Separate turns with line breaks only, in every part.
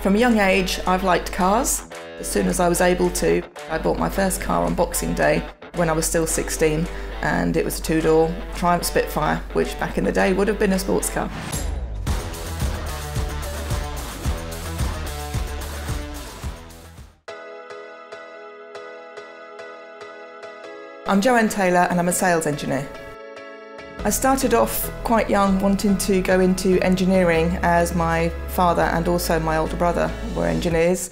From a young age, I've liked cars. As soon as I was able to, I bought my first car on Boxing Day when I was still 16, and it was a two-door Triumph Spitfire, which back in the day would have been a sports car. I'm Joanne Taylor and I'm a sales engineer. I started off quite young wanting to go into engineering as my father and also my older brother were engineers.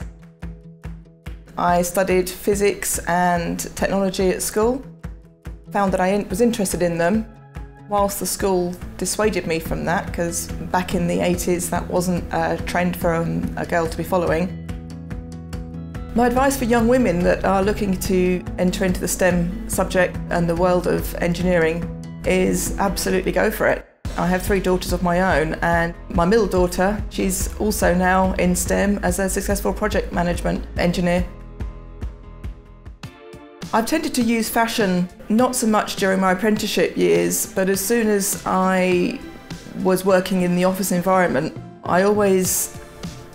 I studied physics and technology at school, found that I was interested in them, whilst the school dissuaded me from that because back in the 80s that wasn't a trend for a girl to be following. My advice for young women that are looking to enter into the STEM subject and the world of engineering is absolutely go for it. I have 3 daughters of my own, and my middle daughter, she's also now in STEM as a successful project management engineer. I've tended to use fashion not so much during my apprenticeship years, but as soon as I was working in the office environment, I always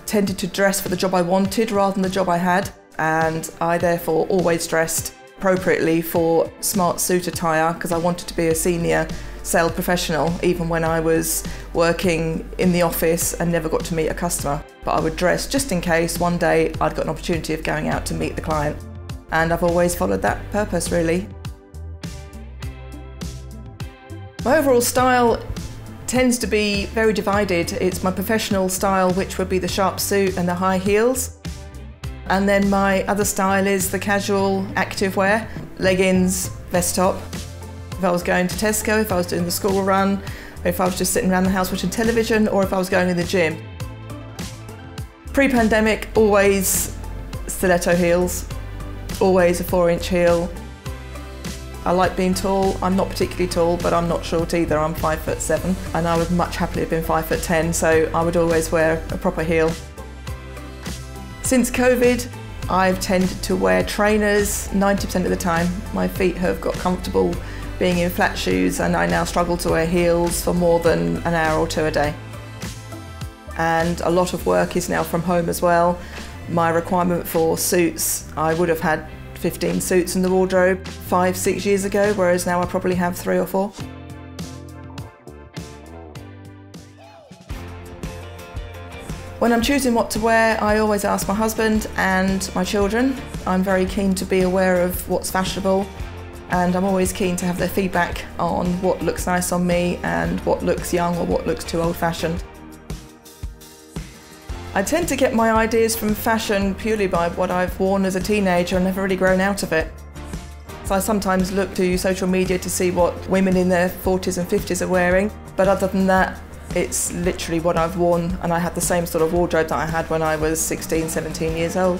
tended to dress for the job I wanted rather than the job I had, and I therefore always dressed appropriately for smart suit attire because I wanted to be a senior sales professional even when I was working in the office and never got to meet a customer. But I would dress just in case one day I'd got an opportunity of going out to meet the client, and I've always followed that purpose really. My overall style tends to be very divided. It's my professional style, which would be the sharp suit and the high heels. And then my other style is the casual active wear, leggings, vest top. If I was going to Tesco, if I was doing the school run, if I was just sitting around the house watching television, or if I was going in the gym. Pre-pandemic, always stiletto heels, always a 4-inch heel. I like being tall. I'm not particularly tall, but I'm not short either. I'm 5'7", and I would much happily have been 5'10", so I would always wear a proper heel. Since COVID, I've tended to wear trainers 90% of the time. My feet have got comfortable being in flat shoes, and I now struggle to wear heels for more than an hour or 2 a day. And a lot of work is now from home as well. My requirement for suits, I would have had 15 suits in the wardrobe 5-6 years ago, whereas now I probably have 3 or 4. When I'm choosing what to wear, I always ask my husband and my children. I'm very keen to be aware of what's fashionable, and I'm always keen to have their feedback on what looks nice on me and what looks young or what looks too old-fashioned. I tend to get my ideas from fashion purely by what I've worn as a teenager and never really grown out of it. So I sometimes look to social media to see what women in their 40s and 50s are wearing, but other than that, it's literally what I've worn, and I have the same sort of wardrobe that I had when I was 16, 17 years old.